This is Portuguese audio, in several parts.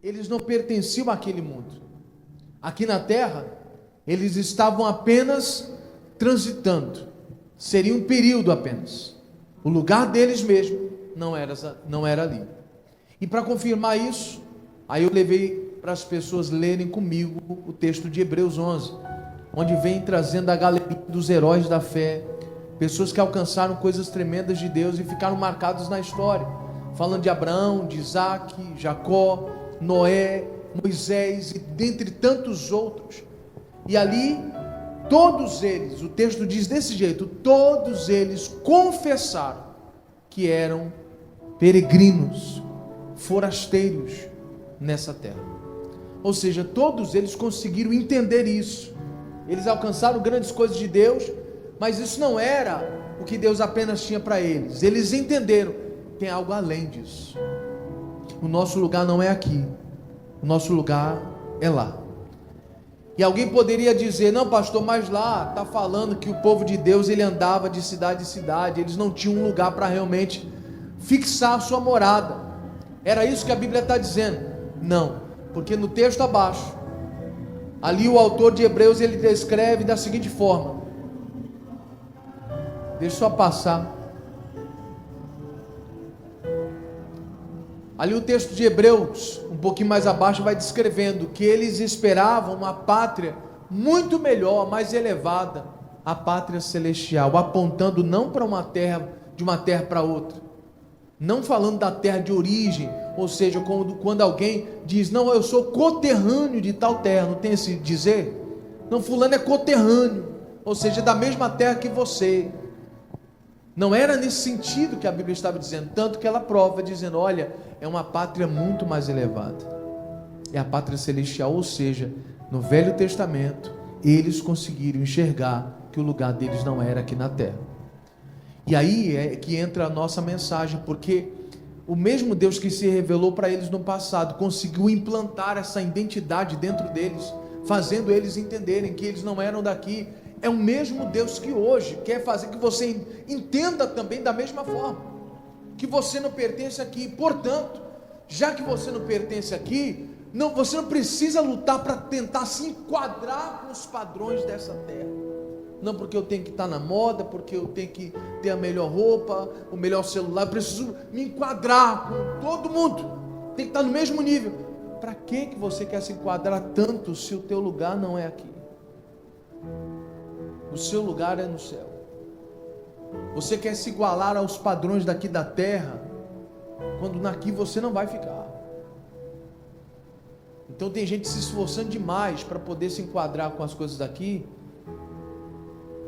eles não pertenciam àquele mundo. Aqui na terra, eles estavam apenas transitando. Seria um período apenas. O lugar deles mesmo não era ali. E para confirmar isso, aí eu levei para as pessoas lerem comigo o texto de Hebreus 11, onde vem trazendo a galeria dos heróis da fé, pessoas que alcançaram coisas tremendas de Deus e ficaram marcados na história, falando de Abraão, de Isaac, Jacó, Noé, Moisés e dentre tantos outros. E ali, todos eles, o texto diz desse jeito, todos eles confessaram que eram peregrinos, forasteiros nessa terra. Ou seja, todos eles conseguiram entender isso. Eles alcançaram grandes coisas de Deus, mas isso não era o que Deus apenas tinha para eles. Eles entenderam, tem algo além disso. O nosso lugar não é aqui, o nosso lugar é lá. E alguém poderia dizer, não pastor, mas lá está falando que o povo de Deus, ele andava de cidade em cidade, eles não tinham um lugar para realmente fixar a sua morada. Era isso que a Bíblia está dizendo? Não, porque no texto abaixo, ali o autor de Hebreus, ele descreve da seguinte forma, deixa eu só passar, ali o texto de Hebreus, um pouquinho mais abaixo, vai descrevendo que eles esperavam uma pátria muito melhor, mais elevada, a pátria celestial, apontando não para uma terra, de uma terra para outra, não falando da terra de origem, ou seja, quando alguém diz, não, eu sou coterrâneo de tal terra, não tem esse dizer? Não, fulano é coterrâneo, ou seja, da mesma terra que você. Não era nesse sentido que a Bíblia estava dizendo, tanto que ela prova, dizendo, olha, é uma pátria muito mais elevada, é a pátria celestial, ou seja, no Velho Testamento, eles conseguiram enxergar que o lugar deles não era aqui na terra. E aí é que entra a nossa mensagem, porque o mesmo Deus que se revelou para eles no passado, conseguiu implantar essa identidade dentro deles, fazendo eles entenderem que eles não eram daqui. É o mesmo Deus que hoje quer fazer que você entenda também da mesma forma, que você não pertence aqui. Portanto, já que você não pertence aqui, você não precisa lutar para tentar se enquadrar com os padrões dessa terra. Não porque eu tenho que estar na moda, porque eu tenho que ter a melhor roupa, o melhor celular, eu preciso me enquadrar com todo mundo, tem que estar no mesmo nível. Para que você quer se enquadrar tanto se o teu lugar não é aqui? O seu lugar é no céu. Você quer se igualar aos padrões daqui da terra, quando aqui você não vai ficar. Então tem gente se esforçando demais para poder se enquadrar com as coisas daqui,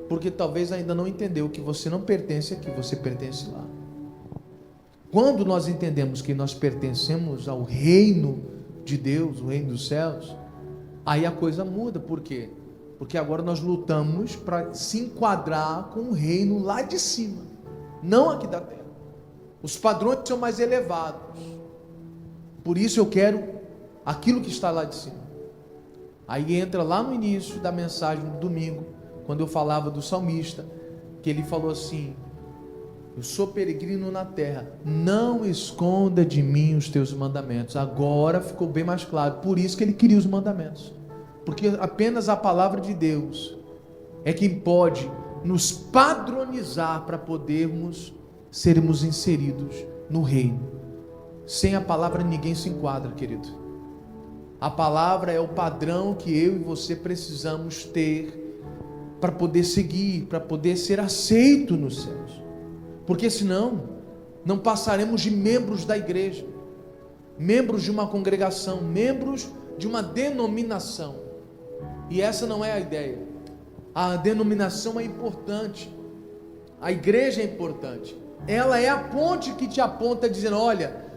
porque talvez ainda não entendeu que você não pertence aqui, você pertence lá. Quando nós entendemos que nós pertencemos ao reino de Deus, o reino dos céus, aí a coisa muda. Por quê? Porque agora nós lutamos para se enquadrar com o reino lá de cima, não aqui da terra. Os padrões são mais elevados, por isso eu quero aquilo que está lá de cima. Aí entra lá no início da mensagem do domingo, quando eu falava do salmista, que ele falou assim, eu sou peregrino na terra, não esconda de mim os teus mandamentos. Agora ficou bem mais claro, por isso que ele queria os mandamentos, porque apenas a palavra de Deus é quem pode nos padronizar para sermos inseridos no reino. Sem a palavra ninguém se enquadra, querido. A palavra é o padrão que eu e você precisamos ter para poder seguir, para poder ser aceito nos céus, porque senão não passaremos de membros da igreja, membros de uma congregação, membros de uma denominação, e essa não é a ideia. A denominação é importante, a igreja é importante, ela é a ponte que te aponta dizendo, olha,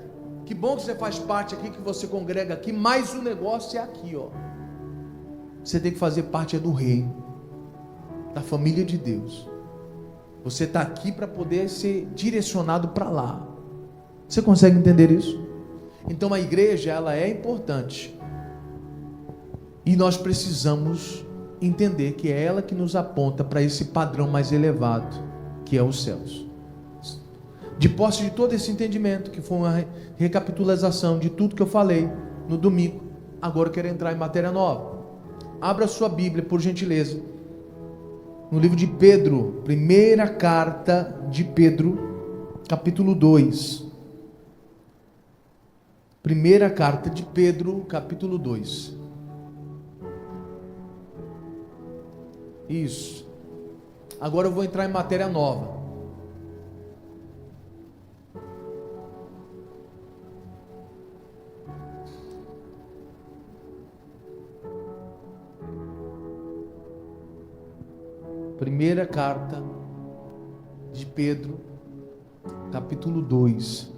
que bom que você faz parte aqui, que você congrega aqui, mas o negócio é aqui, ó. Você tem que fazer parte do reino, da família de Deus. Você está aqui para poder ser direcionado para lá. Você consegue entender isso? Então a igreja, ela é importante, e nós precisamos entender que é ela que nos aponta para esse padrão mais elevado, que é os céus. De posse de todo esse entendimento, que foi uma recapitulação de tudo que eu falei, no domingo. Agora eu quero entrar em matéria nova. Abra sua Bíblia, por gentileza, no livro de Pedro, primeira carta de Pedro, capítulo 2. Primeira carta de Pedro, capítulo 2. Isso. Agora eu vou entrar em matéria nova. Primeira carta de Pedro, capítulo 2.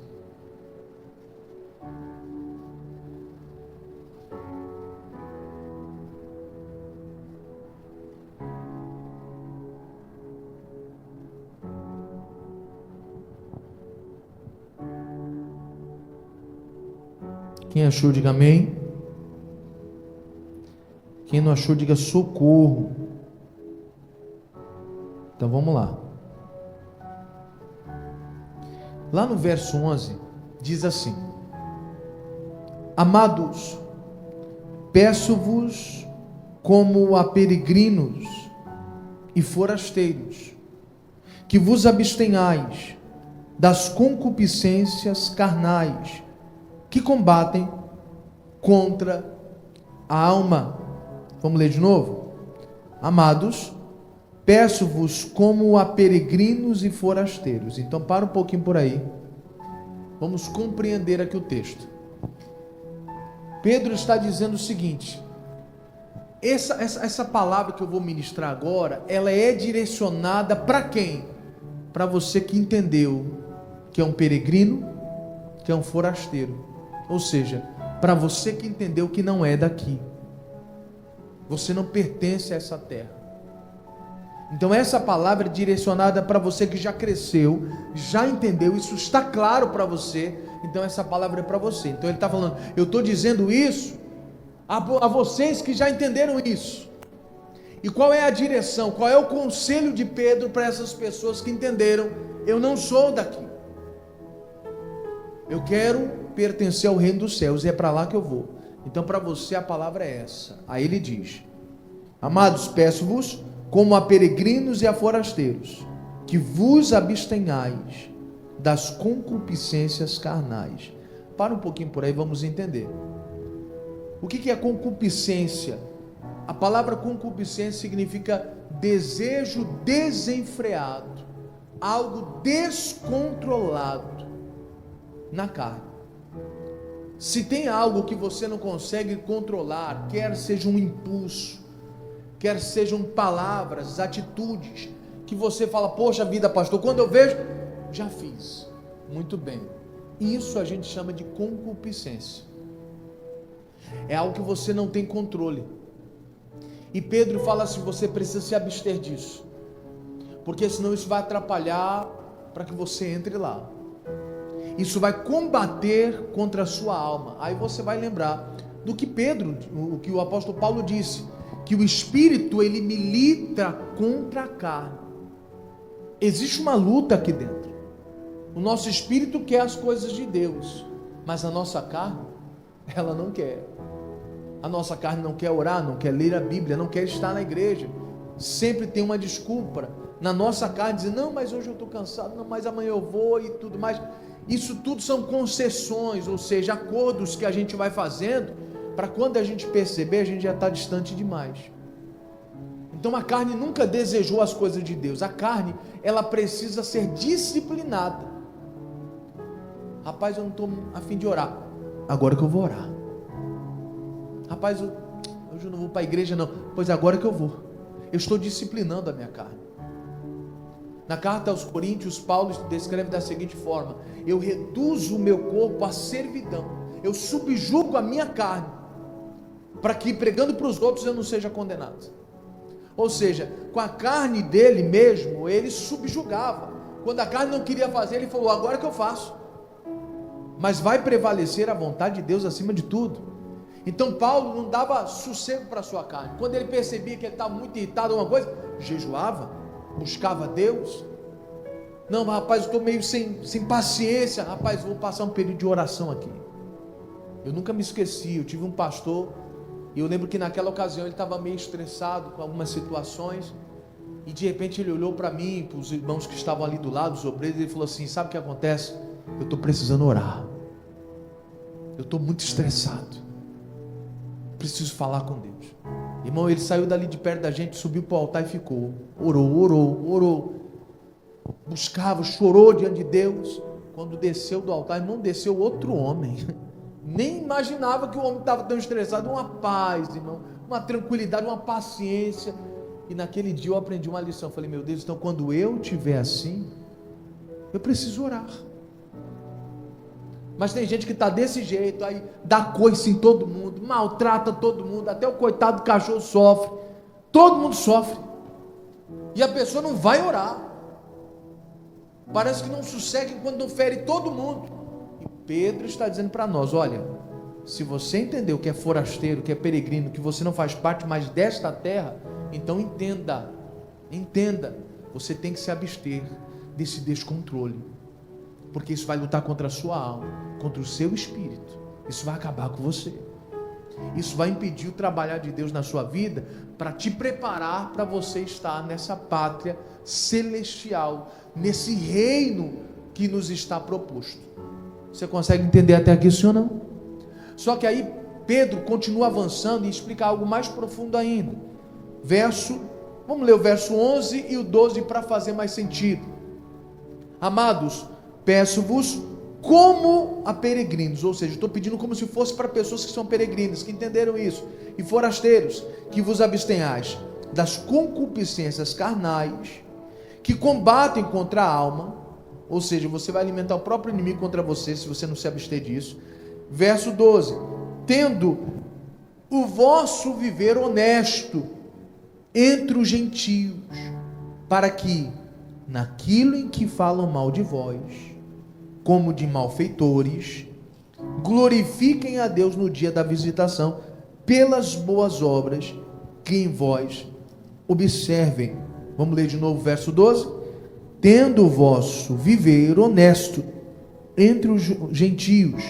Quem achou, diga amém. Quem não achou, diga socorro. Então vamos lá. Lá no verso 11, diz assim: Amados, peço-vos como a peregrinos e forasteiros, que vos abstenhais das concupiscências carnais, que combatem contra a alma. Vamos ler de novo? Amados, peço-vos como a peregrinos e forasteiros. Então para um pouquinho por aí. Vamos compreender aqui o texto. Pedro está dizendo o seguinte: essa palavra que eu vou ministrar agora, ela é direcionada para quem? Para você que entendeu que é um peregrino, que é um forasteiro. Ou seja, para você que entendeu que não é daqui. Você não pertence a essa terra. Então essa palavra é direcionada para você que já cresceu, já entendeu, isso está claro para você. Então essa palavra é para você. Então ele está falando, eu estou dizendo isso a vocês que já entenderam isso. E qual é a direção, qual é o conselho de Pedro para essas pessoas que entenderam? Eu não sou daqui. Eu quero pertencer ao reino dos céus e é para lá que eu vou. Então para você a palavra é essa. Aí ele diz: Amados, peço-vos como a peregrinos e a forasteiros, que vos abstenhais das concupiscências carnais. Para um pouquinho por aí, vamos entender. O que é concupiscência? A palavra concupiscência significa desejo desenfreado, algo descontrolado na carne. Se tem algo que você não consegue controlar, quer seja um impulso, quer sejam palavras, atitudes, que você fala, poxa vida, pastor, quando eu vejo, já fiz. Muito bem. Isso a gente chama de concupiscência. É algo que você não tem controle. E Pedro fala assim, você precisa se abster disso, porque senão isso vai atrapalhar para que você entre lá. Isso vai combater contra a sua alma. Aí você vai lembrar do que Pedro, o que o apóstolo Paulo disse, que o Espírito ele milita contra a carne. Existe uma luta aqui dentro. O nosso Espírito quer as coisas de Deus, mas a nossa carne, ela não quer. A nossa carne não quer orar, não quer ler a Bíblia, não quer estar na igreja. Sempre tem uma desculpa na nossa carne, dizer, não, mas hoje eu estou cansado, não, mas amanhã eu vou e tudo mais. Isso tudo são concessões, ou seja, acordos que a gente vai fazendo, para quando a gente perceber, a gente já está distante demais. Então a carne nunca desejou as coisas de Deus. A carne, ela precisa ser disciplinada. Rapaz, eu não estou a fim de orar. Agora que eu vou orar. Rapaz, hoje eu não vou para a igreja não. Pois agora que eu vou. Eu estou disciplinando a minha carne. Na carta aos Coríntios, Paulo descreve da seguinte forma: eu reduzo o meu corpo à servidão. Eu subjugo a minha carne, para que pregando para os outros eu não seja condenado. Ou seja, com a carne dele mesmo, ele subjugava. Quando a carne não queria fazer, ele falou, agora que eu faço. Mas vai prevalecer a vontade de Deus acima de tudo. Então Paulo não dava sossego para a sua carne. Quando ele percebia que ele estava muito irritado, alguma coisa, jejuava, buscava Deus. Não, rapaz, eu estou meio sem paciência. Rapaz, vou passar um período de oração aqui. Eu nunca me esqueci, eu tive um pastor, e eu lembro que naquela ocasião ele estava meio estressado com algumas situações, e de repente ele olhou para mim, para os irmãos que estavam ali do lado, os obreiros, e ele falou assim: sabe o que acontece? Eu estou precisando orar, eu estou muito estressado, preciso falar com Deus. Irmão, ele saiu dali de perto da gente, subiu para o altar e ficou, orou, buscava, chorou diante de Deus. Quando desceu do altar, irmão, desceu outro homem, nem imaginava que o homem estava tão estressado, uma paz, irmão, uma tranquilidade, uma paciência. E naquele dia eu aprendi uma lição, falei: meu Deus, então quando eu estiver assim, eu preciso orar. Mas tem gente que está desse jeito, aí dá coice em todo mundo, maltrata todo mundo, até o coitado do cachorro sofre, todo mundo sofre, e a pessoa não vai orar, parece que não sossega enquanto não fere todo mundo. E Pedro está dizendo para nós: olha, se você entendeu que é forasteiro, que é peregrino, que você não faz parte mais desta terra, então entenda, você tem que se abster desse descontrole, porque isso vai lutar contra a sua alma, contra o seu espírito, isso vai acabar com você, isso vai impedir o trabalhar de Deus na sua vida, para te preparar para você estar nessa pátria celestial, nesse reino que nos está proposto. Você consegue entender até aqui, sim ou não? Só que aí Pedro continua avançando e explica algo mais profundo ainda. Vamos ler o verso 11 e o 12 para fazer mais sentido. Amados, peço-vos como a peregrinos, ou seja, estou pedindo como se fosse para pessoas que são peregrinas, que entenderam isso, e forasteiros, que vos abstenhais das concupiscências carnais, que combatem contra a alma, ou seja, você vai alimentar o próprio inimigo contra você, se você não se abster disso. Verso 12, tendo o vosso viver honesto entre os gentios, para que, naquilo em que falam mal de vós, como de malfeitores, glorifiquem a Deus no dia da visitação, pelas boas obras que em vós observem. Vamos ler de novo o verso 12. Tendo o vosso viver honesto entre os gentios,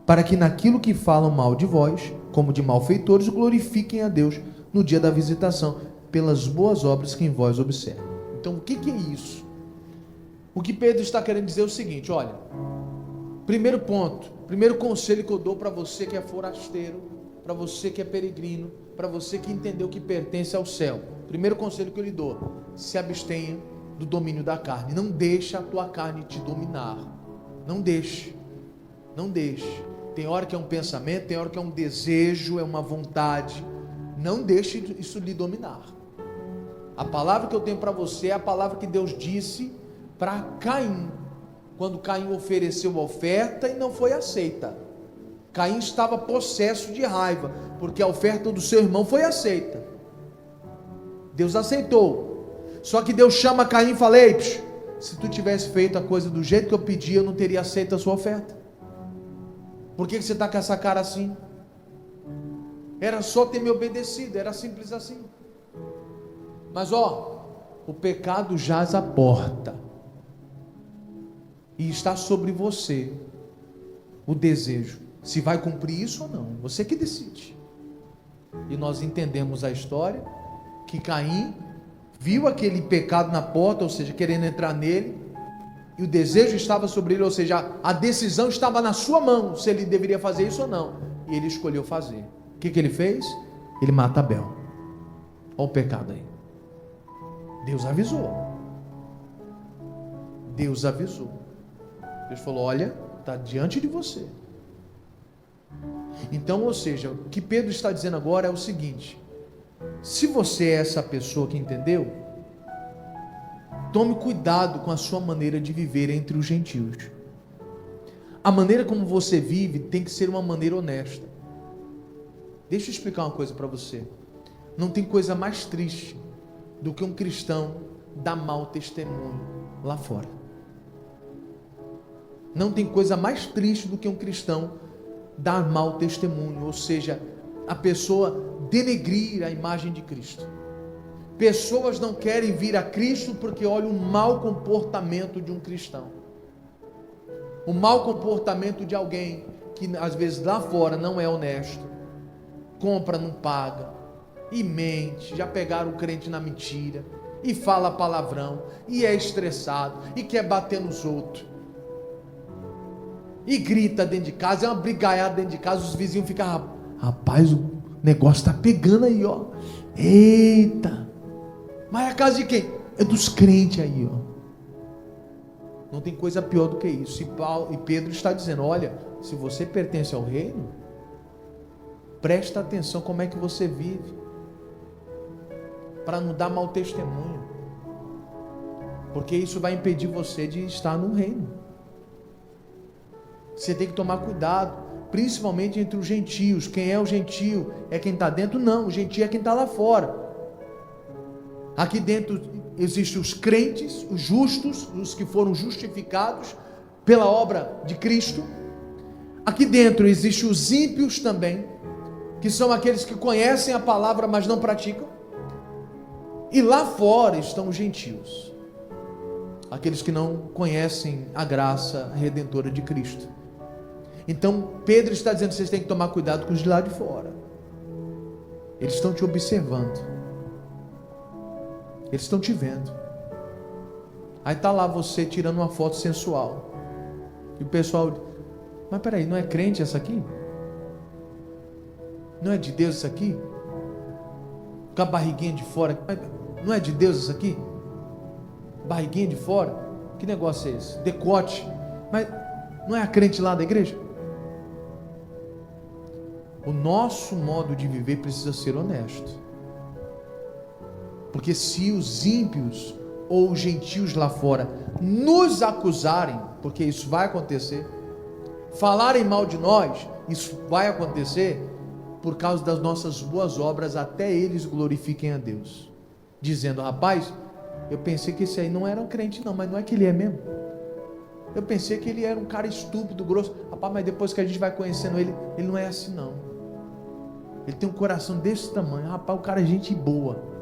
para que naquilo que falam mal de vós, como de malfeitores, glorifiquem a Deus no dia da visitação, pelas boas obras que em vós observem. Então, o que é isso? O que Pedro está querendo dizer é o seguinte: olha, primeiro ponto, primeiro conselho que eu dou para você que é forasteiro, para você que é peregrino, para você que entendeu que pertence ao céu, primeiro conselho que eu lhe dou: se abstenha do domínio da carne. Não deixe a tua carne te dominar, não deixe. Tem hora que é um pensamento, tem hora que é um desejo, é uma vontade, não deixe isso lhe dominar. A palavra que eu tenho para você é a palavra que Deus disse para Caim, quando Caim ofereceu a oferta e não foi aceita. Caim estava possesso de raiva, porque a oferta do seu irmão foi aceita. Deus aceitou. Só que Deus chama Caim e fala: ei, se tu tivesse feito a coisa do jeito que eu pedi, eu não teria aceito a sua oferta. Por que você está com essa cara assim? Era só ter me obedecido, era simples assim. Mas o pecado jaz à porta, e está sobre você o desejo, se vai cumprir isso ou não, você que decide. E nós entendemos a história, que Caim viu aquele pecado na porta, ou seja, querendo entrar nele, e o desejo estava sobre ele, ou seja, a decisão estava na sua mão, se ele deveria fazer isso ou não, e ele escolheu fazer. O que ele fez? Ele mata Abel. Olha o pecado aí. Deus avisou. Deus falou: olha, está diante de você. Então, ou seja, o que Pedro está dizendo agora é o seguinte: se você é essa pessoa que entendeu, tome cuidado com a sua maneira de viver entre os gentios. A maneira como você vive tem que ser uma maneira honesta. Deixa eu explicar uma coisa para você. Não tem coisa mais triste do que um cristão dar mau testemunho lá fora. Não tem coisa mais triste do que um cristão dar mau testemunho, ou seja, a pessoa denegrir a imagem de Cristo. Pessoas não querem vir a Cristo porque olham o mau comportamento de um cristão, o mau comportamento de alguém que às vezes lá fora não é honesto, compra, não paga, e mente, já pegaram o crente na mentira, e fala palavrão, e é estressado, e quer bater nos outros, e grita dentro de casa, é uma brigaiada dentro de casa, os vizinhos ficam, rapaz, o negócio está pegando aí, ó, eita, mas é a casa de quem? É dos crentes aí, ó. Não tem coisa pior do que isso. E Pedro está dizendo, olha, se você pertence ao reino, presta atenção como é que você vive, para não dar mau testemunho, porque isso vai impedir você de estar no reino. Você tem que tomar cuidado, principalmente entre os gentios. Quem é o gentio? É quem está dentro? Não, o gentio é quem está lá fora. Aqui dentro existem os crentes, os justos, os que foram justificados pela obra de Cristo. Aqui dentro existem os ímpios também, que são aqueles que conhecem a palavra, mas não praticam. E lá fora estão os gentios, aqueles que não conhecem a graça redentora de Cristo. Então Pedro está dizendo que vocês têm que tomar cuidado com os de lá de fora. Eles estão te observando, eles estão te vendo. Aí está lá você tirando uma foto sensual, e o pessoal, mas peraí, não é crente essa aqui? Não é de Deus isso aqui? Com a barriguinha de fora, não é de Deus isso aqui? Barriguinha de fora, que negócio é esse? Decote, mas não é a crente lá da igreja? O nosso modo de viver precisa ser honesto, porque se os ímpios ou os gentios lá fora nos acusarem, porque isso vai acontecer, falarem mal de nós, isso vai acontecer, por causa das nossas boas obras, até eles glorifiquem a Deus, dizendo, rapaz, eu pensei que esse aí não era um crente não, mas não é que ele é mesmo, eu pensei que ele era um cara estúpido, grosso, rapaz, mas depois que a gente vai conhecendo ele, ele não é assim não, ele tem um coração desse tamanho, rapaz, o cara é gente boa,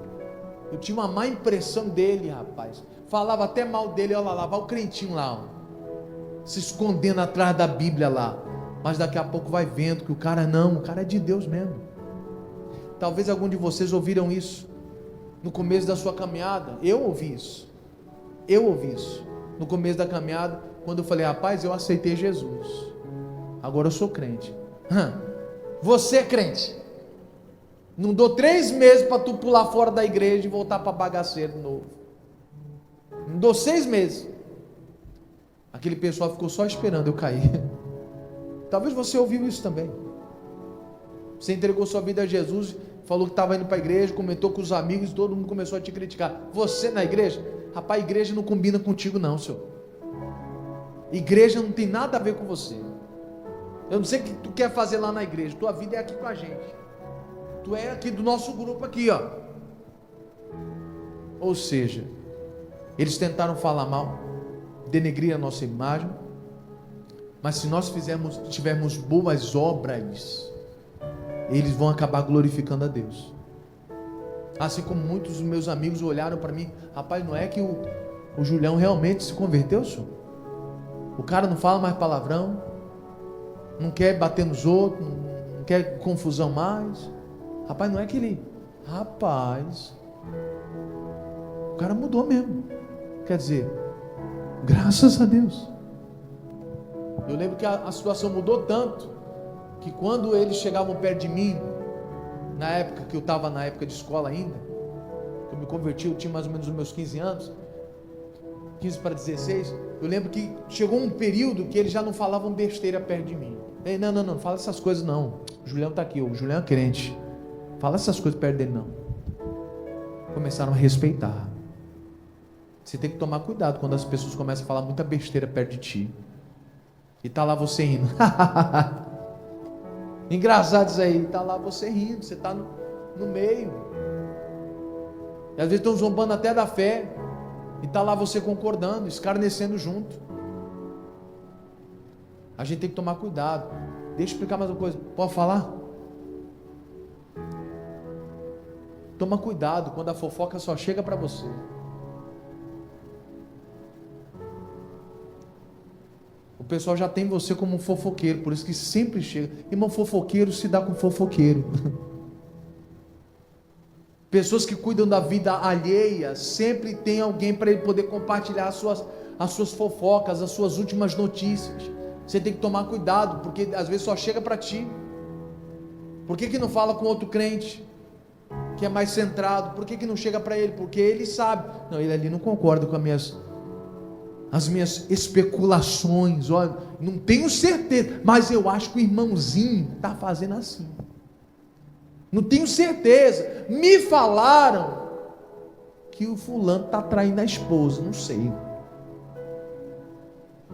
eu tinha uma má impressão dele, rapaz, falava até mal dele, olha lá, vai o crentinho lá, ó, se escondendo atrás da Bíblia lá, mas daqui a pouco vai vendo que o cara é de Deus mesmo. Talvez algum de vocês ouviram isso no começo da sua caminhada. Eu ouvi isso no começo da caminhada, quando eu falei, rapaz, eu aceitei Jesus, agora eu sou crente. Você é crente? Não dou 3 meses para tu pular fora da igreja e voltar para bagaceiro de novo. Não dou 6 meses. Aquele pessoal ficou só esperando eu cair. Talvez você ouviu isso também. Você entregou sua vida a Jesus, falou que estava indo para a igreja, comentou com os amigos, todo mundo começou a te criticar. Você na igreja? Rapaz, a igreja não combina contigo não, senhor. Igreja não tem nada a ver com você. Eu não sei o que tu quer fazer lá na igreja, tua vida é aqui com a gente. Tu é aqui do nosso grupo aqui, ó. Ou seja, eles tentaram falar mal, denegrir a nossa imagem, mas se nós tivermos boas obras, eles vão acabar glorificando a Deus. Assim como muitos dos meus amigos olharam para mim, rapaz, não é que o Julião realmente se converteu, senhor? O cara não fala mais palavrão, não quer bater nos outros, não quer confusão mais. Rapaz, não é que ele... Rapaz, o cara mudou mesmo. Quer dizer, graças a Deus. Eu lembro que a situação mudou tanto, que quando eles chegavam perto de mim, na época que eu estava na época de escola ainda, que eu me converti, eu tinha mais ou menos os meus 15 anos, 15 para 16, eu lembro que chegou um período que eles já não falavam besteira perto de mim. Ei, não fala essas coisas não, o Julião está aqui, o Julião é crente, fala essas coisas perto dele não. Começaram a respeitar. Você tem que tomar cuidado quando as pessoas começam a falar muita besteira perto de ti, e está lá você rindo. Engraçado isso aí, está lá você rindo, você está no meio, e às vezes estão zombando até da fé, e está lá você concordando, escarnecendo junto. A gente tem que tomar cuidado. Deixa eu explicar mais uma coisa, pode falar? Toma cuidado quando a fofoca só chega para você. O pessoal já tem você como um fofoqueiro, por isso que sempre chega. Irmão, fofoqueiro se dá com fofoqueiro. Pessoas que cuidam da vida alheia, sempre tem alguém para ele poder compartilhar as suas fofocas, as suas últimas notícias. Você tem que tomar cuidado, porque às vezes só chega para ti. Por que não fala com outro crente, que é mais centrado? Por que não chega para ele? Porque ele sabe, não, ele ali não concorda com as minhas especulações, olha, não tenho certeza, mas eu acho que o irmãozinho está fazendo assim. Não tenho certeza, me falaram que o fulano está traindo a esposa, não sei.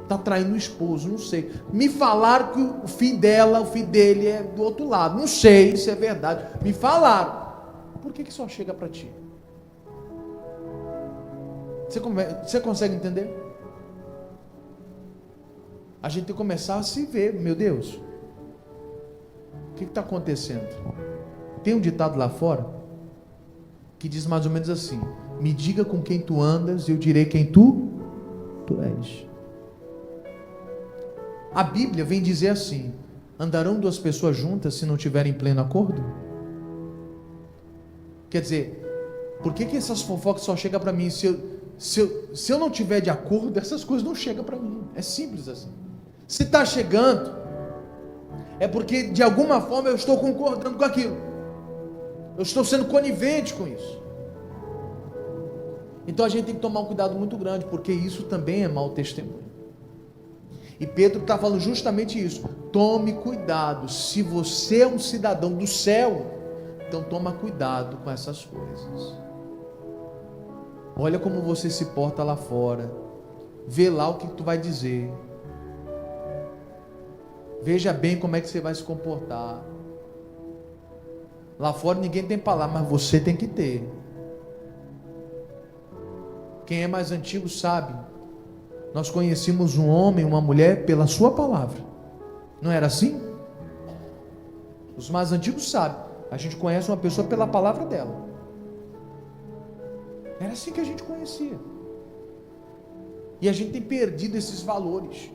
Está traindo o esposo, não sei. Me falaram que o filho dele é do outro lado, não sei se é verdade. Me falaram. Por que só chega para ti? Você consegue entender? A gente tem que começar a se ver, meu Deus. O que está acontecendo? Tem um ditado lá fora que diz mais ou menos assim: me diga com quem tu andas e eu direi quem tu és. A Bíblia vem dizer assim: andarão duas pessoas juntas se não tiverem pleno acordo? Quer dizer, por que essas fofocas só chegam para mim? Se eu não tiver de acordo, essas coisas não chegam para mim. É simples assim. Se está chegando, é porque de alguma forma eu estou concordando com aquilo. Eu estou sendo conivente com isso. Então a gente tem que tomar um cuidado muito grande, porque isso também é mau testemunho. E Pedro está falando justamente isso. Tome cuidado. Se você é um cidadão do céu, então toma cuidado com essas coisas. Olha como você se porta lá fora. Vê lá o que tu vai dizer. Veja bem como é que você vai se comportar. Lá fora ninguém tem palavra, mas você tem que ter. Quem é mais antigo sabe. Nós conhecemos um homem, uma mulher pela sua palavra. Não era assim? Os mais antigos sabem. A gente conhece uma pessoa pela palavra dela. Era assim que a gente conhecia. E a gente tem perdido esses valores.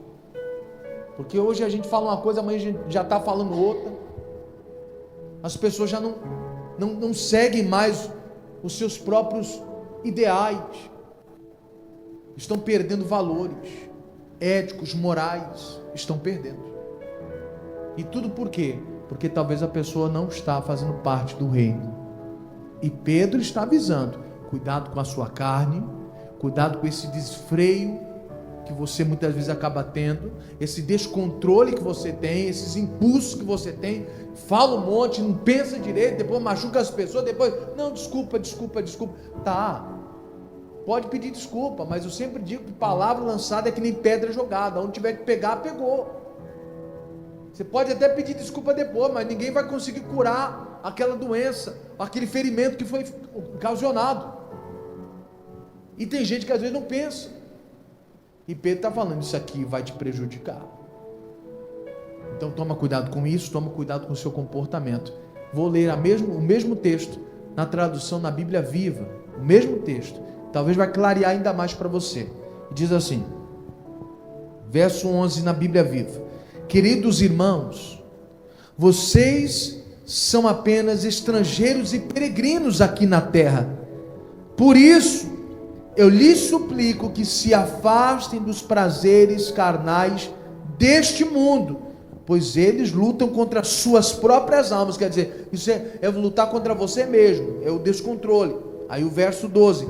Porque hoje a gente fala uma coisa, amanhã a gente já está falando outra. As pessoas já não seguem mais os seus próprios ideais. Estão perdendo valores éticos, morais. Estão perdendo. E tudo por quê? Porque talvez a pessoa não está fazendo parte do reino. E Pedro está avisando: cuidado com a sua carne, cuidado com esse desfreio que você muitas vezes acaba tendo, esse descontrole que você tem, esses impulsos que você tem, fala um monte, não pensa direito, depois machuca as pessoas, depois, não, desculpa, tá, pode pedir desculpa, mas eu sempre digo que palavra lançada é que nem pedra jogada, onde tiver que pegar, pegou. Você pode até pedir desculpa depois, mas ninguém vai conseguir curar aquela doença, aquele ferimento que foi ocasionado. E tem gente que às vezes não pensa. E Pedro está falando: isso aqui vai te prejudicar. Então toma cuidado com isso, toma cuidado com o seu comportamento. Vou ler o mesmo texto na tradução na Bíblia Viva, o mesmo texto, talvez vai clarear ainda mais para você. Diz assim, verso 11 na Bíblia Viva: queridos irmãos, vocês são apenas estrangeiros e peregrinos aqui na terra. Por isso eu lhes suplico que se afastem dos prazeres carnais deste mundo, pois eles lutam contra as suas próprias almas. Quer dizer, isso é lutar contra você mesmo, é o descontrole. Aí o verso 12: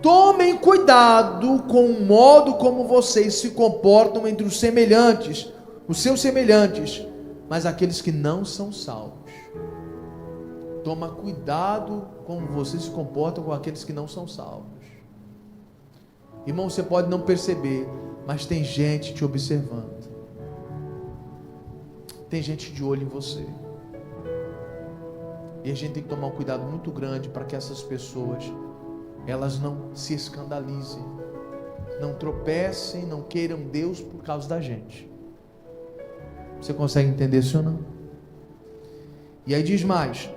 tomem cuidado com o modo como vocês se comportam entre os semelhantes, os seus semelhantes, mas aqueles que não são salvos. Toma cuidado como você se comporta com aqueles que não são salvos. Irmão, você pode não perceber, mas tem gente te observando. Tem gente de olho em você. E a gente tem que tomar um cuidado muito grande para que essas pessoas, elas não se escandalizem, não tropecem, não queiram Deus por causa da gente. Você consegue entender isso ou não? E aí diz mais: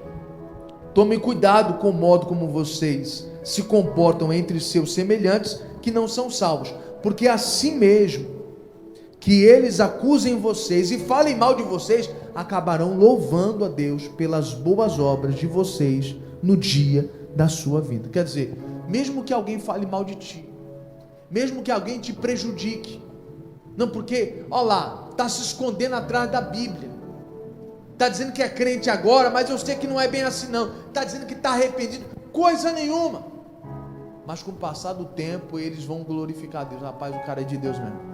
tomem cuidado com o modo como vocês se comportam entre seus semelhantes que não são salvos, porque assim mesmo que eles acusem vocês e falem mal de vocês, acabarão louvando a Deus pelas boas obras de vocês no dia da sua vida. Quer dizer, mesmo que alguém fale mal de ti, mesmo que alguém te prejudique, não, porque, olha lá, está se escondendo atrás da Bíblia, está dizendo que é crente agora, mas eu sei que não é bem assim não, está dizendo que está arrependido, coisa nenhuma, mas com o passar do tempo, eles vão glorificar a Deus. Rapaz, o cara é de Deus mesmo,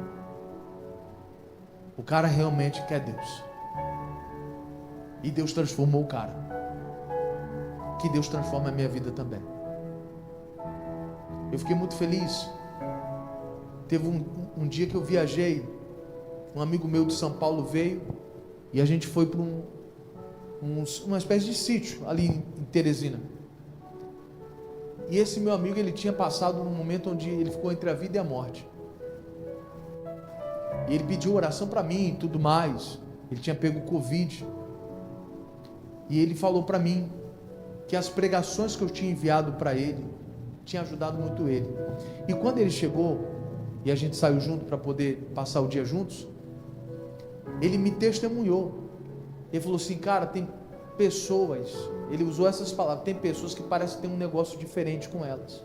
o cara realmente quer Deus, e Deus transformou o cara, que Deus transforma a minha vida também. Eu fiquei muito feliz. Teve um dia que eu viajei, um amigo meu de São Paulo veio, e a gente foi para uma espécie de sítio, ali em Teresina, e esse meu amigo, ele tinha passado um momento onde ele ficou entre a vida e a morte, e ele pediu oração para mim e tudo mais. Ele tinha pego Covid, e ele falou para mim, que as pregações que eu tinha enviado para ele, tinha ajudado muito ele, e quando ele chegou, e a gente saiu junto para poder passar o dia juntos, ele me testemunhou, ele falou assim, cara, tem pessoas, ele usou essas palavras, tem pessoas que parece que tem um negócio diferente com elas,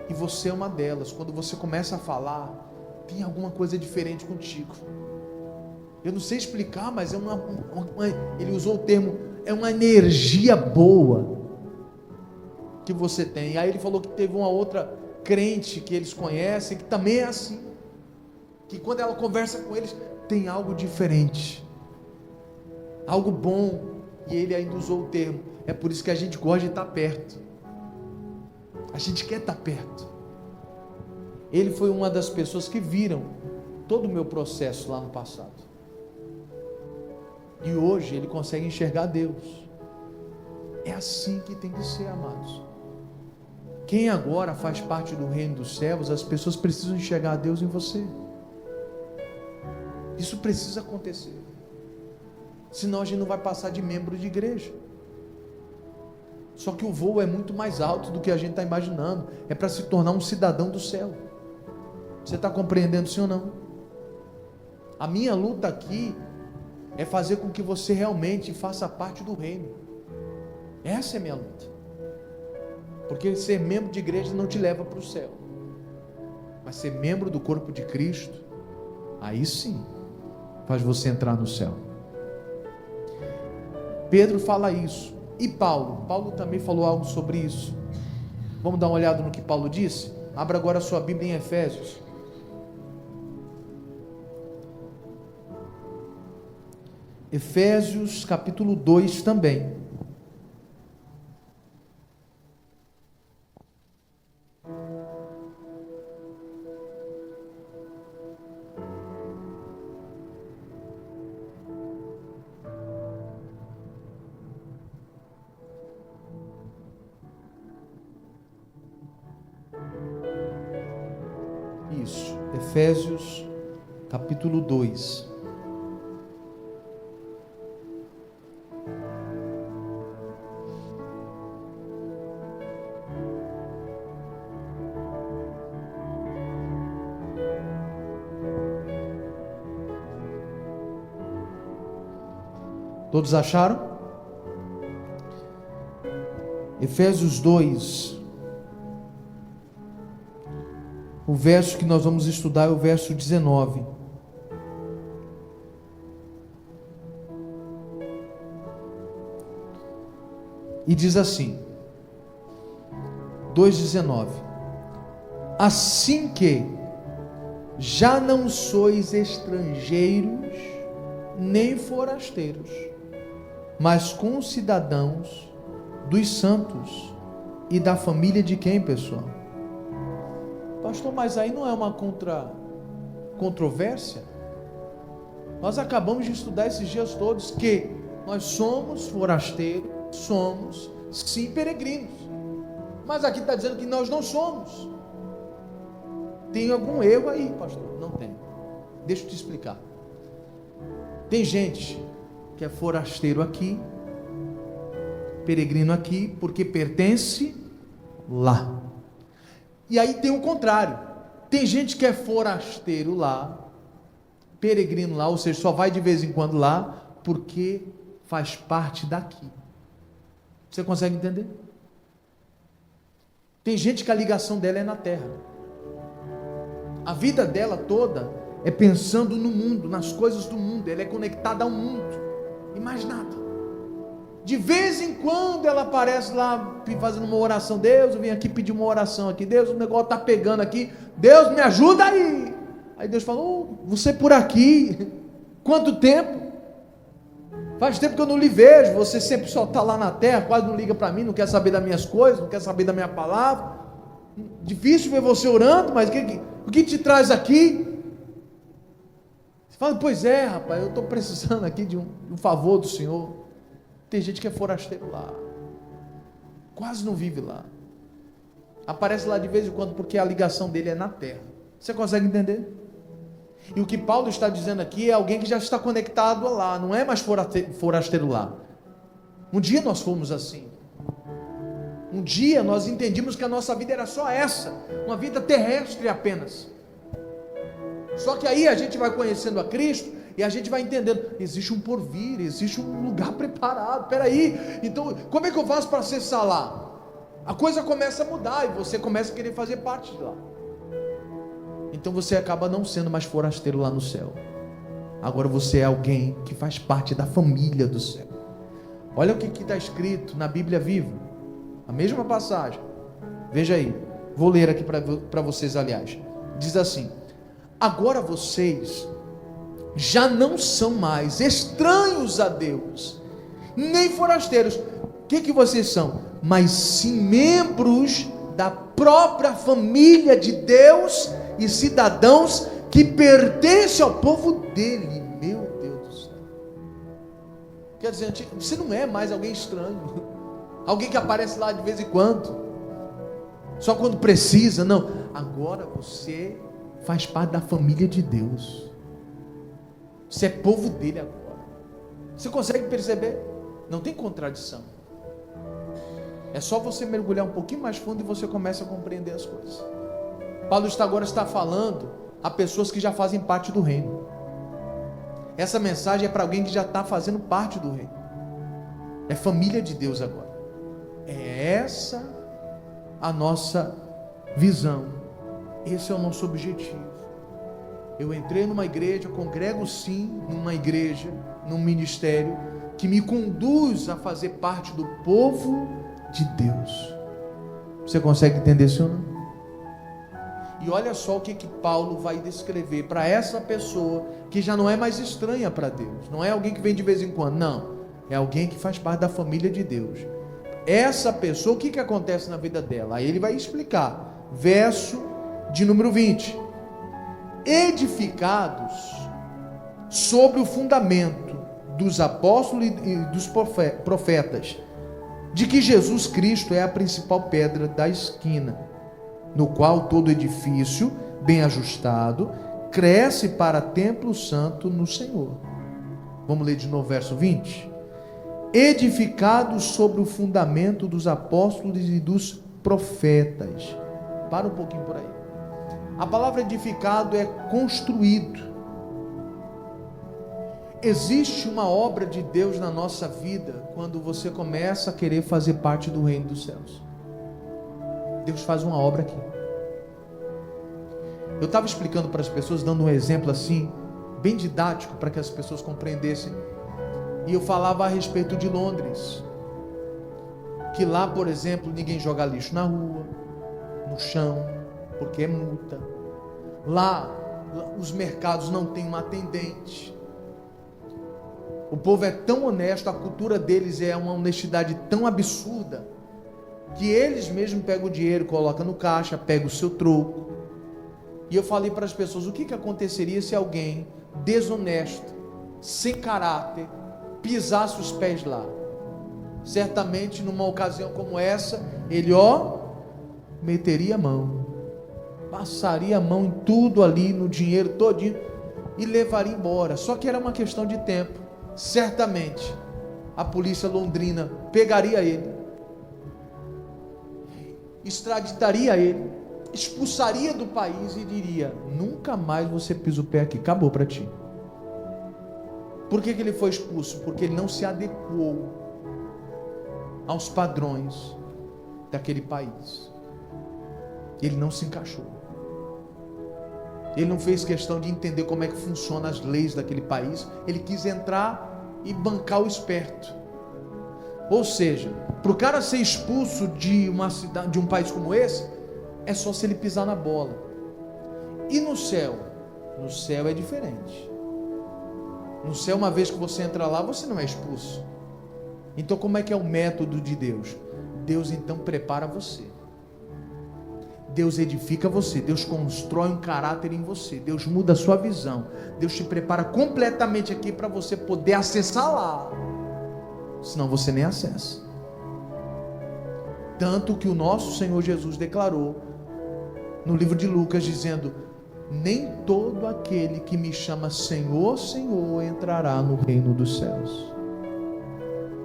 e você é uma delas. Quando você começa a falar, tem alguma coisa diferente contigo, eu não sei explicar, mas é ele usou o termo, é uma energia boa que você tem. Aí ele falou que teve uma outra crente que eles conhecem, que também é assim, que quando ela conversa com eles, tem algo diferente, algo bom, e ele ainda usou o termo, é por isso que a gente gosta de estar perto, a gente quer estar perto. Ele foi uma das pessoas que viram todo o meu processo lá no passado, e hoje ele consegue enxergar Deus. É assim que tem que ser, amados. Quem agora faz parte do reino dos céus, as pessoas precisam enxergar Deus em você. Isso precisa acontecer, senão a gente não vai passar de membro de igreja. Só que o voo é muito mais alto do que a gente está imaginando, é para se tornar um cidadão do céu. Você está compreendendo, sim ou não? A minha luta aqui é fazer com que você realmente faça parte do reino. Essa é a minha luta, porque ser membro de igreja não te leva para o céu, mas ser membro do corpo de Cristo, aí sim faz você entrar no céu. Pedro fala isso, e Paulo também falou algo sobre isso. Vamos dar uma olhada no que Paulo disse? Abra agora a sua Bíblia em Efésios. Efésios capítulo 2 também. Isso, Efésios capítulo 2. Todos acharam? Efésios 2, o verso que nós vamos estudar é o verso 19. E diz assim, 2,19: assim que já não sois estrangeiros nem forasteiros, mas concidadãos dos santos e da família de quem, pessoal? Pastor, mas aí não é uma controvérsia? Nós acabamos de estudar esses dias todos que nós somos forasteiros, somos sim peregrinos, mas aqui está dizendo que nós não somos. Tem algum erro aí, pastor? Não tem. Deixa eu te explicar. Tem gente que é forasteiro aqui, peregrino aqui, porque pertence lá. E aí tem o contrário, tem gente que é forasteiro lá, peregrino lá, ou seja, só vai de vez em quando lá, porque faz parte daqui. Você consegue entender? Tem gente que a ligação dela é na terra. A vida dela toda é pensando no mundo, nas coisas do mundo. Ela é conectada ao mundo e mais nada. De vez em quando ela aparece lá fazendo uma oração. Deus, eu vim aqui pedir uma oração aqui. Deus, o negócio está pegando aqui. Deus, me ajuda aí. Aí Deus falou, você por aqui, quanto tempo? Faz tempo que eu não lhe vejo, você sempre só está lá na terra, quase não liga para mim, não quer saber das minhas coisas, não quer saber da minha palavra. Difícil ver você orando, mas o que te traz aqui? Você fala, pois é, rapaz, eu estou precisando aqui de um favor do Senhor. Tem gente que é forasteiro lá, quase não vive lá, aparece lá de vez em quando, porque a ligação dele é na terra. Você consegue entender? E o que Paulo está dizendo aqui é alguém que já está conectado lá, não é mais forasteiro lá. Um dia nós fomos assim. Um dia nós entendimos que a nossa vida era só essa, uma vida terrestre apenas. Só que aí a gente vai conhecendo a Cristo e a gente vai entendendo, existe um porvir, existe um lugar preparado. Peraí, então como é que eu faço para acessar lá? A coisa começa a mudar e você começa a querer fazer parte de lá. Então você acaba não sendo mais forasteiro lá no céu. Agora você é alguém que faz parte da família do céu. Olha o que está escrito na Bíblia Viva, a mesma passagem. Veja aí, vou ler aqui para vocês, aliás. Diz assim: agora vocês já não são mais estranhos a Deus, nem forasteiros. O que vocês são? Mas sim membros da própria família de Deus e cidadãos que pertencem ao povo dele. Meu Deus do céu. Quer dizer, você não é mais alguém estranho, alguém que aparece lá de vez em quando, só quando precisa. Não, agora você faz parte da família de Deus. Você é povo dele agora. Você consegue perceber? Não tem contradição. É só você mergulhar um pouquinho mais fundo e você começa a compreender as coisas. Paulo agora está falando a pessoas que já fazem parte do reino. Essa mensagem é para alguém que já está fazendo parte do reino. É família de Deus agora. É essa a nossa visão. Esse é o nosso objetivo. Eu entrei numa igreja, eu congrego sim numa igreja, num ministério que me conduz a fazer parte do povo de Deus. Você consegue entender isso ou não? E olha só o que Paulo vai descrever para essa pessoa que já não é mais estranha para Deus. Não é alguém que vem de vez em quando, não. É alguém que faz parte da família de Deus. Essa pessoa, o que acontece na vida dela? Aí ele vai explicar. Verso de número 20. Edificados sobre o fundamento dos apóstolos e dos profetas, de que Jesus Cristo é a principal pedra da esquina, no qual todo edifício bem ajustado cresce para templo santo no Senhor. Vamos ler de novo verso 20. Edificados sobre o fundamento dos apóstolos e dos profetas. Para um pouquinho por aí. A palavra edificado é construído. Existe uma obra de Deus na nossa vida quando você começa a querer fazer parte do reino dos céus. Deus faz uma obra aqui. Eu estava explicando para as pessoas, dando um exemplo assim, bem didático, para que as pessoas compreendessem. E eu falava a respeito de Londres. Que lá, por exemplo, ninguém joga lixo na rua, no chão, porque é multa. Lá, os mercados não têm uma atendente. O povo é tão honesto, a cultura deles é uma honestidade tão absurda, que eles mesmos pegam o dinheiro, colocam no caixa, pegam o seu troco. E eu falei para as pessoas, o que aconteceria se alguém desonesto, sem caráter, pisasse os pés lá? Certamente numa ocasião como essa, ele meteria a mão, passaria a mão em tudo ali, no dinheiro todinho, e levaria embora. Só que era uma questão de tempo. Certamente a polícia londrina pegaria ele, extraditaria ele, expulsaria do país e diria: nunca mais você pisa o pé aqui, acabou para ti. Por que ele foi expulso? Porque ele não se adequou aos padrões daquele país. Ele não se encaixou. Ele não fez questão de entender como é que funcionam as leis daquele país. Ele quis entrar e bancar o esperto. Ou seja, para o cara ser expulso de uma cidade, de um país como esse, é só se ele pisar na bola. E no céu? No céu é diferente. No céu, uma vez que você entra lá, você não é expulso. Então, como é que é o método de Deus? Deus então prepara você. Deus edifica você. Deus constrói um caráter em você. Deus muda a sua visão. Deus te prepara completamente aqui para você poder acessar lá. Senão você nem acessa. Tanto que o nosso Senhor Jesus declarou no livro de Lucas, dizendo: nem todo aquele que me chama Senhor, Senhor, entrará no reino dos céus.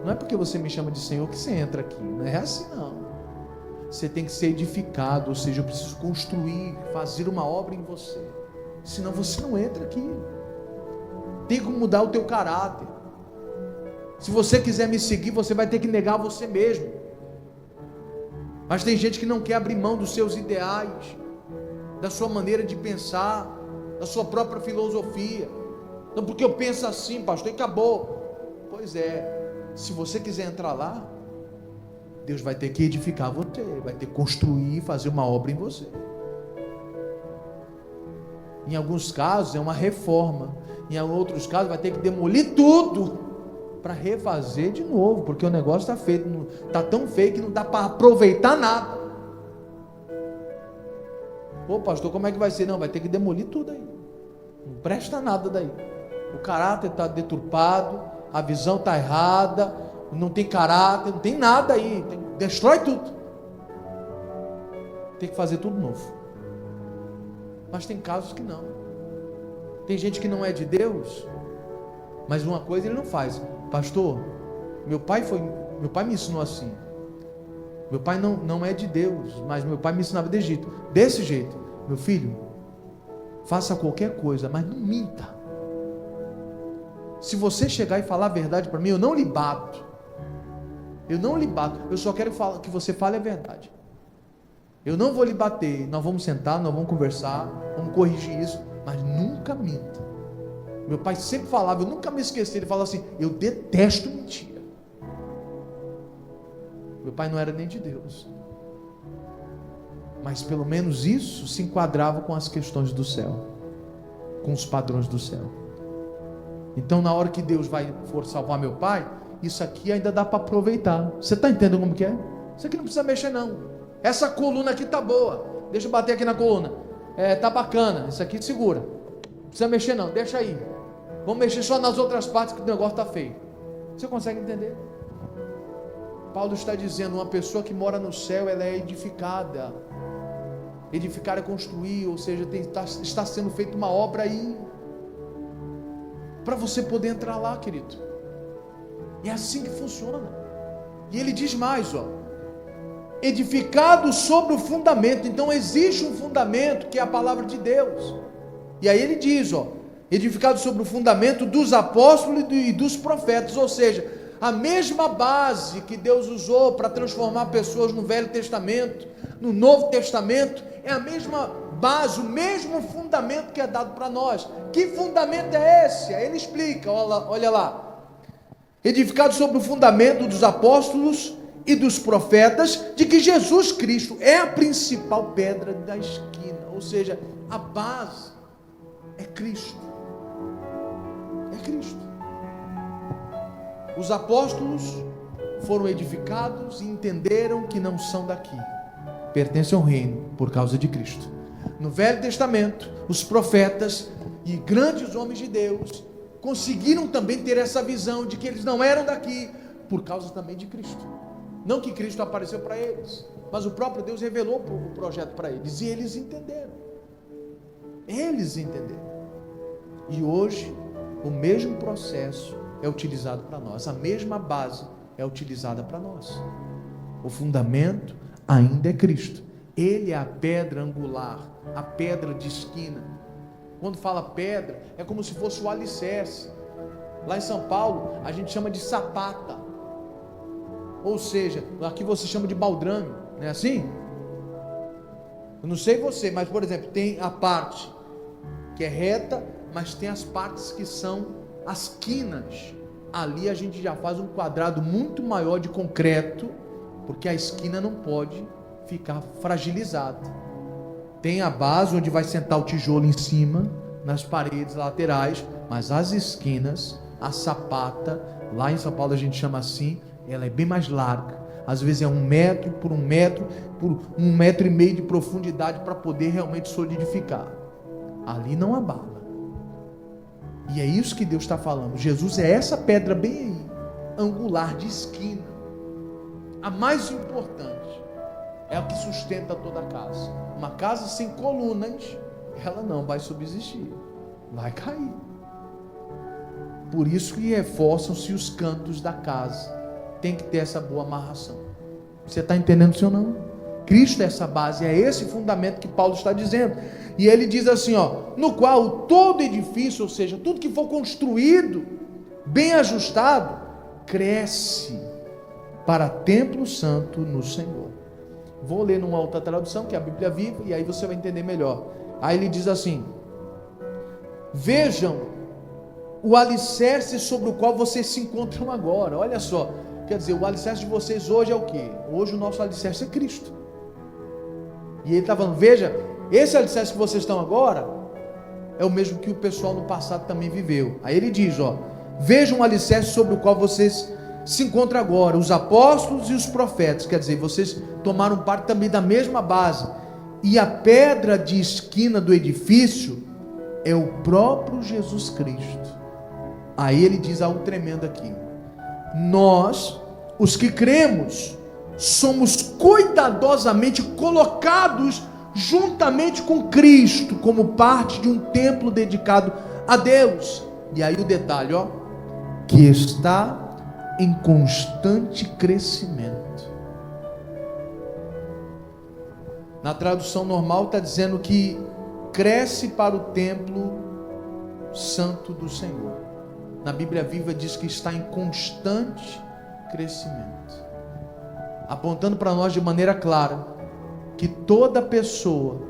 Não é porque você me chama de Senhor que você entra aqui. Não é assim não. Você tem que ser edificado. Ou seja, eu preciso construir, fazer uma obra em você. Senão você não entra aqui. Tem que mudar o teu caráter. Se você quiser me seguir, você vai ter que negar você mesmo. Mas tem gente que não quer abrir mão dos seus ideais, da sua maneira de pensar, da sua própria filosofia. Não, porque eu penso assim, pastor, e acabou. Pois é, se você quiser entrar lá, Deus vai ter que edificar você, vai ter que construir, fazer uma obra em você. Em alguns casos é uma reforma, em outros casos vai ter que demolir tudo para refazer de novo, porque o negócio está feito, está tão feio que não dá para aproveitar nada. Pô, pastor, como é que vai ser? Não, vai ter que demolir tudo aí. Não presta nada daí. O caráter está deturpado, a visão está errada, não tem caráter, não tem nada aí. Destrói tudo. Tem que fazer tudo novo. Mas tem casos que não. Tem gente que não é de Deus, mas uma coisa ele não faz. Pastor, meu pai me ensinou assim. Meu pai não é de Deus, mas meu pai me ensinava de Egito. Desse jeito, meu filho, faça qualquer coisa, mas não minta. Se você chegar e falar a verdade para mim, eu não lhe bato. Eu não lhe bato. Eu só quero que você fale a verdade. Eu não vou lhe bater. Nós vamos sentar, nós vamos conversar, vamos corrigir isso, mas nunca minta. Meu pai sempre falava, eu nunca me esqueci, ele falava assim: eu detesto mentira. Meu pai não era nem de Deus, mas pelo menos isso se enquadrava com as questões do céu, com os padrões do céu. Então, na hora que Deus for salvar meu pai, isso aqui ainda dá para aproveitar. Você está entendendo como que é? Isso aqui não precisa mexer não. Essa coluna aqui está boa, deixa eu bater aqui na coluna. Tá bacana, isso aqui segura. Não precisa mexer não, deixa aí. Vamos mexer só nas outras partes que o negócio está feio. Você consegue entender? Paulo está dizendo, uma pessoa que mora no céu, ela é edificada. Edificar é construir, ou seja, está sendo feita uma obra aí, para você poder entrar lá, querido. É assim que funciona. E ele diz mais, edificado sobre o fundamento. Então existe um fundamento que é a palavra de Deus. E aí ele diz, edificado sobre o fundamento dos apóstolos e dos profetas, ou seja, a mesma base que Deus usou para transformar pessoas no Velho Testamento, no Novo Testamento, é a mesma base, o mesmo fundamento que é dado para nós. Que fundamento é esse? Aí ele explica, olha lá, edificado sobre o fundamento dos apóstolos e dos profetas, de que Jesus Cristo é a principal pedra da esquina, ou seja, a base é Cristo. É Cristo. Os apóstolos foram edificados e entenderam que não são daqui, pertencem ao reino por causa de Cristo. No Velho Testamento, os profetas e grandes homens de Deus conseguiram também ter essa visão de que eles não eram daqui por causa também de Cristo. Não que Cristo apareceu para eles, mas o próprio Deus revelou o projeto para eles e eles entenderam. Eles entenderam. E hoje o mesmo processo é utilizado para nós, a mesma base é utilizada para nós. O fundamento ainda é Cristo. Ele é a pedra angular, a pedra de esquina. Quando fala pedra, é como se fosse o alicerce. Lá em São Paulo, a gente chama de sapata. Ou seja, aqui você chama de baldrame, não é assim? Eu não sei você, mas por exemplo, tem a parte que é reta, mas tem as partes que são as quinas. Ali a gente já faz um quadrado muito maior de concreto, porque a esquina não pode ficar fragilizada. Tem a base onde vai sentar o tijolo em cima, nas paredes laterais, mas as esquinas, a sapata, lá em São Paulo a gente chama assim, ela é bem mais larga. Às vezes é 1 metro por 1 metro, por 1,5 metro de profundidade, para poder realmente solidificar. Ali não abala. E é isso que Deus está falando. Jesus é essa pedra bem aí, angular, de esquina. A mais importante, é a que sustenta toda a casa. Uma casa sem colunas, ela não vai subsistir, vai cair. Por isso que reforçam-se os cantos da casa. Tem que ter essa boa amarração. Você está entendendo, sim ou não? Cristo é essa base, é esse fundamento que Paulo está dizendo. E ele diz assim, no qual todo edifício, ou seja, tudo que for construído, bem ajustado, cresce para templo santo no Senhor. Vou ler numa outra tradução, que é a Bíblia Viva, e aí você vai entender melhor. Aí ele diz assim: vejam o alicerce sobre o qual vocês se encontram agora. Olha só, quer dizer, o alicerce de vocês hoje é o quê? Hoje o nosso alicerce é Cristo. E ele está falando, veja, esse alicerce que vocês estão agora, é o mesmo que o pessoal no passado também viveu. Aí ele diz, vejam o alicerce sobre o qual vocês se encontram agora, os apóstolos e os profetas, quer dizer, vocês tomaram parte também da mesma base, e a pedra de esquina do edifício é o próprio Jesus Cristo. Aí ele diz algo tremendo aqui: nós, os que cremos, somos cuidadosamente colocados juntamente com Cristo, como parte de um templo dedicado a Deus. E aí o detalhe, que está em constante crescimento. Na tradução normal está dizendo que cresce para o templo santo do Senhor. Na Bíblia Viva diz que está em constante crescimento, apontando para nós de maneira clara que toda pessoa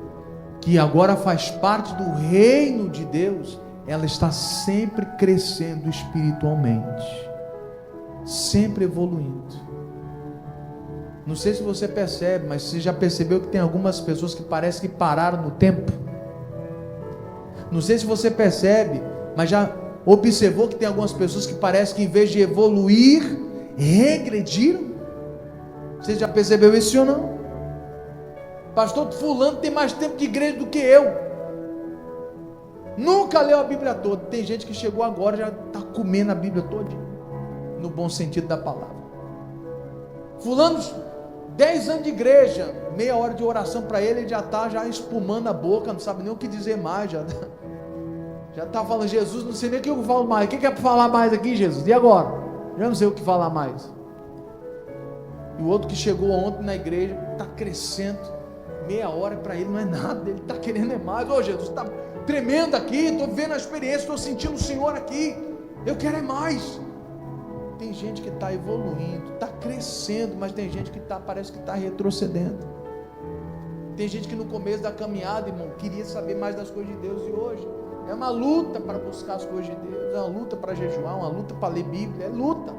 que agora faz parte do reino de Deus, ela está sempre crescendo espiritualmente, sempre evoluindo. Não sei se você percebe, mas você já percebeu que tem algumas pessoas que parece que pararam no tempo? Não sei se você percebe, mas já observou que tem algumas pessoas que parece que em vez de evoluir, regrediram? Você já percebeu isso ou não? Pastor fulano tem mais tempo de igreja do que eu, nunca leu a Bíblia toda. Tem gente que chegou agora, já está comendo a Bíblia toda, no bom sentido da palavra. Fulano, 10 anos de igreja, meia hora de oração para ele já está espumando a boca, não sabe nem o que dizer mais, já está falando, Jesus, não sei nem o que eu falo mais, o que é para falar mais aqui, Jesus? E agora? Já não sei o que falar mais. E o outro que chegou ontem na igreja, está crescendo, meia hora para ele não é nada, ele está querendo é mais. Jesus, está tremendo aqui, estou vendo a experiência, estou sentindo o Senhor aqui, eu quero é mais. Tem gente que está evoluindo, está crescendo, mas tem gente que parece que está retrocedendo. Tem gente que no começo da caminhada, irmão, queria saber mais das coisas de Deus, e hoje é uma luta para buscar as coisas de Deus, é uma luta para jejuar, uma luta para ler Bíblia, é luta.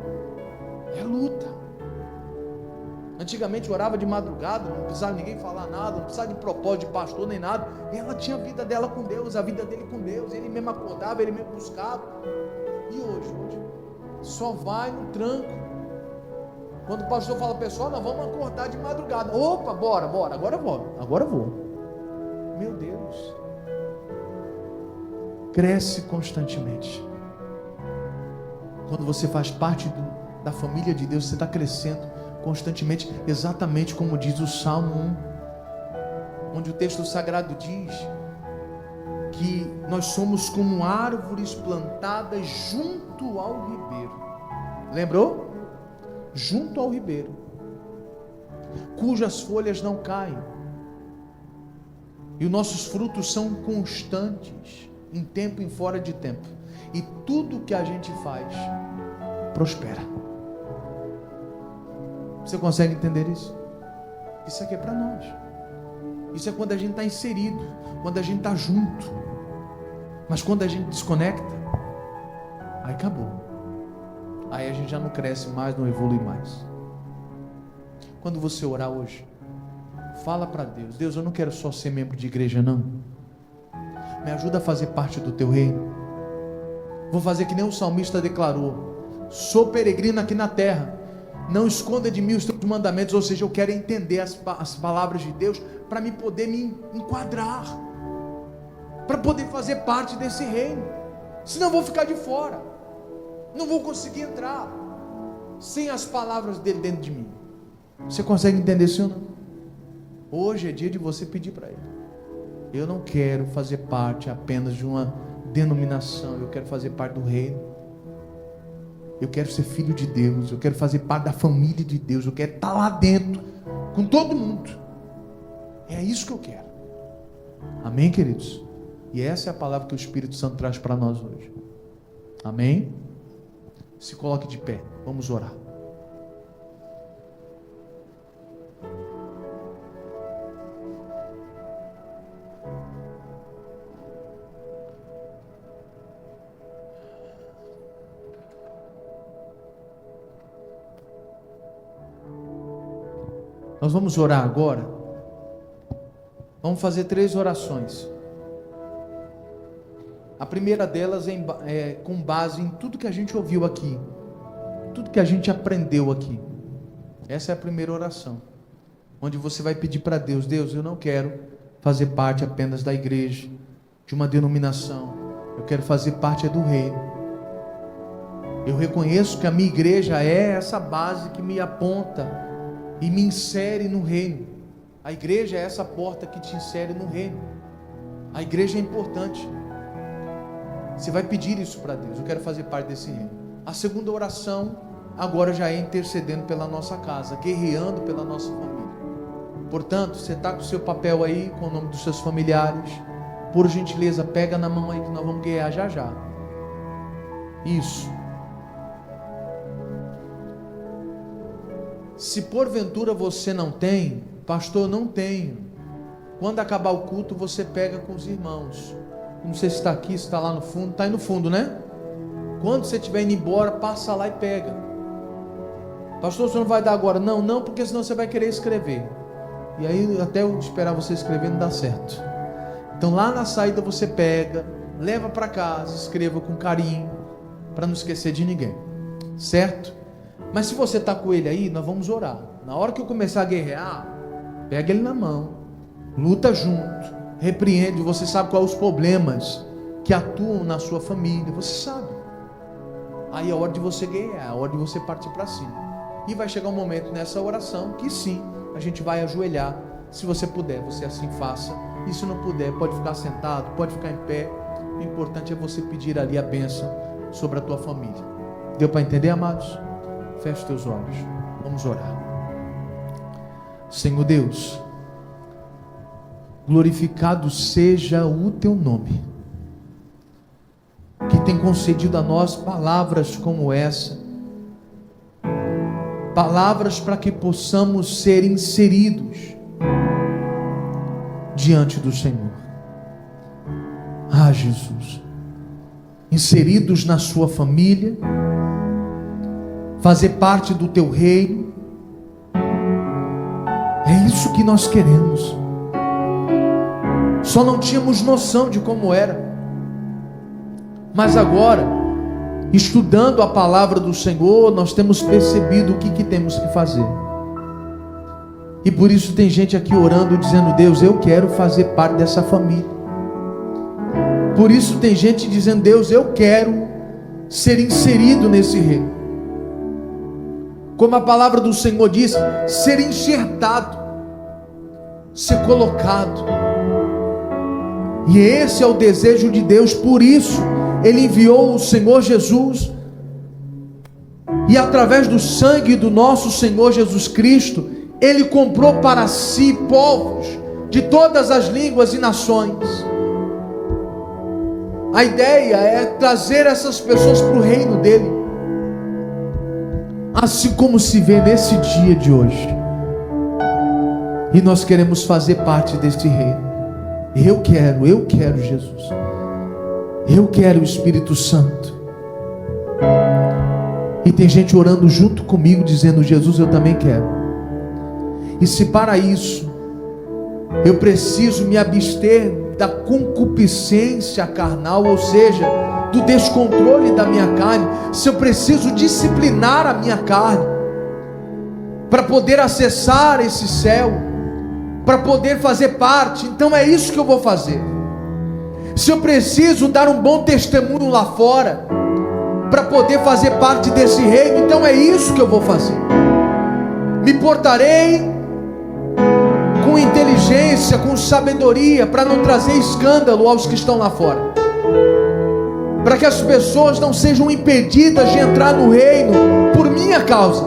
Antigamente orava de madrugada, não precisava ninguém falar nada, não precisava de propósito de pastor nem nada, e ela tinha a vida dela com Deus, a vida dele com Deus, ele mesmo acordava, ele mesmo buscava. E hoje só vai no tranco. Quando o pastor fala, pessoal, nós vamos acordar de madrugada, opa, bora, agora eu vou. Meu Deus, cresce constantemente. Quando você faz parte da família de Deus, você está crescendo constantemente, exatamente como diz o Salmo 1, onde o texto sagrado diz que nós somos como árvores plantadas junto ao ribeiro. Lembrou? Junto ao ribeiro, cujas folhas não caem, e os nossos frutos são constantes em tempo e em fora de tempo. E tudo que a gente faz prospera. Você consegue entender isso? Isso aqui é para nós. Isso é quando a gente está inserido, quando a gente está junto. Mas quando a gente desconecta, aí acabou. Aí a gente já não cresce mais, não evolui mais. Quando você orar hoje, fala para Deus: Deus, eu não quero só ser membro de igreja, não. Me ajuda a fazer parte do teu reino. Vou fazer que nem o salmista declarou: sou peregrino aqui na terra, não esconda de mim os teus mandamentos. Ou seja, eu quero entender as palavras de Deus para me poder me enquadrar, para poder fazer parte desse reino. Senão eu vou ficar de fora, não vou conseguir entrar sem as palavras dele dentro de mim. Você consegue entender isso ou não? Hoje é dia de você pedir para ele: eu não quero fazer parte apenas de uma denominação, eu quero fazer parte do reino. Eu quero ser filho de Deus, eu quero fazer parte da família de Deus, eu quero estar lá dentro com todo mundo. É isso que eu quero. Amém, queridos? E essa é a palavra que o Espírito Santo traz para nós hoje. Amém? Se coloque de pé, vamos orar. Nós vamos orar agora. Vamos fazer 3 orações. A primeira delas é com base em tudo que a gente ouviu aqui, tudo que a gente aprendeu aqui. Essa é a primeira oração, onde você vai pedir para Deus: Deus, eu não quero fazer parte apenas da igreja, de uma denominação. Eu quero fazer parte do reino. Eu reconheço que a minha igreja é essa base que me aponta e me insere no reino. A igreja é essa porta que te insere no reino. A igreja é importante. Você vai pedir isso para Deus: eu quero fazer parte desse reino. A segunda oração agora já é intercedendo pela nossa casa, guerreando pela nossa família. Portanto, você está com o seu papel aí, com o nome dos seus familiares. Por gentileza, pega na mão aí que nós vamos guerrear já já. Isso. Se porventura você não tem: pastor, não tenho. Quando acabar o culto, você pega com os irmãos. Não sei se está aqui, se está lá no fundo. Está aí no fundo, né? Quando você estiver indo embora, passa lá e pega. Pastor, você não vai dar agora? Não, não, porque senão você vai querer escrever. E aí, até eu esperar você escrever, não dá certo. Então lá na saída você pega, leva para casa, escreva com carinho, para não esquecer de ninguém. Certo? Mas se você está com ele aí, nós vamos orar. Na hora que eu começar a guerrear, pega ele na mão, luta junto, repreende. Você sabe quais os problemas que atuam na sua família, você sabe. Aí é a hora de você guerrear, é a hora de você partir para cima. E vai chegar um momento nessa oração que sim, a gente vai ajoelhar. Se você puder, você assim faça. E se não puder, pode ficar sentado, pode ficar em pé. O importante é você pedir ali a bênção sobre a tua família. Deu para entender, amados? Feche os teus olhos, vamos orar. Senhor Deus, glorificado seja o teu nome, que tem concedido a nós palavras como essa, palavras para que possamos ser inseridos diante do Senhor. Ah, Jesus, inseridos na sua família, fazer parte do teu reino. É isso que nós queremos. Só não tínhamos noção de como era, mas agora, estudando a palavra do Senhor, nós temos percebido o que temos que fazer. E por isso tem gente aqui orando, dizendo: Deus, eu quero fazer parte dessa família. Por isso tem gente dizendo: Deus, eu quero ser inserido nesse reino. Como a palavra do Senhor diz, ser enxertado, ser colocado. E esse é o desejo de Deus. Por isso Ele enviou o Senhor Jesus, e através do sangue do nosso Senhor Jesus Cristo, Ele comprou para si povos de todas as línguas e nações. A ideia é trazer essas pessoas para o reino dele, assim como se vê nesse dia de hoje. E nós queremos fazer parte desse reino. Eu quero Jesus. Eu quero o Espírito Santo. E tem gente orando junto comigo, dizendo: Jesus, eu também quero. E se para isso eu preciso me abster da concupiscência carnal, ou seja, do descontrole da minha carne, se eu preciso disciplinar a minha carne para poder acessar esse céu, para poder fazer parte, então é isso que eu vou fazer. Se eu preciso dar um bom testemunho lá fora para poder fazer parte desse reino, então é isso que eu vou fazer. Me portarei com inteligência, com sabedoria, para não trazer escândalo aos que estão lá fora, para que as pessoas não sejam impedidas de entrar no reino por minha causa,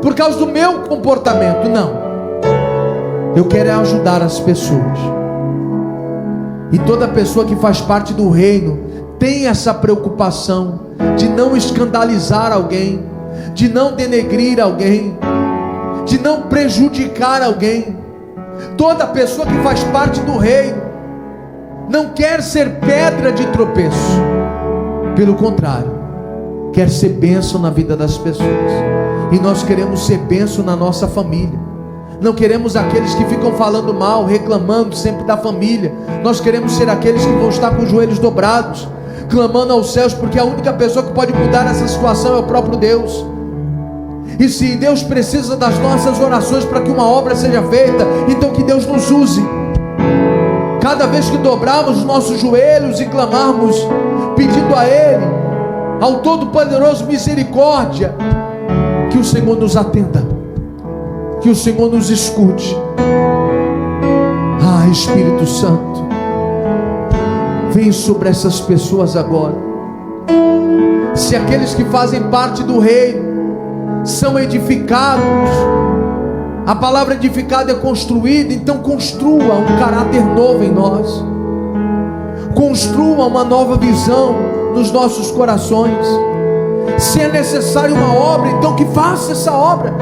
por causa do meu comportamento. Não, eu quero ajudar as pessoas. E toda pessoa que faz parte do reino tem essa preocupação de não escandalizar alguém, de não denegrir alguém, de não prejudicar alguém. Toda pessoa que faz parte do reino não quer ser pedra de tropeço, pelo contrário, quer ser bênção na vida das pessoas. E nós queremos ser bênção na nossa família. Não queremos aqueles que ficam falando mal, reclamando sempre da família. Nós queremos ser aqueles que vão estar com os joelhos dobrados, clamando aos céus, porque a única pessoa que pode mudar essa situação é o próprio Deus. E se Deus precisa das nossas orações para que uma obra seja feita, então que Deus nos use. Cada vez que dobrarmos os nossos joelhos e clamarmos, pedindo a Ele, ao Todo-Poderoso, misericórdia, que o Senhor nos atenda, que o Senhor nos escute. Ah, Espírito Santo, vem sobre essas pessoas agora. Se aqueles que fazem parte do reino são edificados, a palavra edificado é construído, então construa um caráter novo em nós, construa uma nova visão nos nossos corações. Se é necessário uma obra, então que faça essa obra.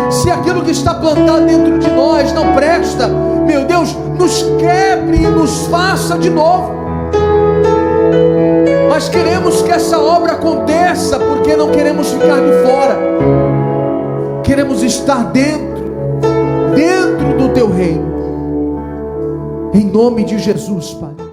Se aquilo que está plantado dentro de nós não presta, meu Deus, nos quebre e nos faça de novo. Mas queremos que essa obra aconteça, porque não queremos ficar de fora, queremos estar dentro do teu reino, em nome de Jesus, Pai.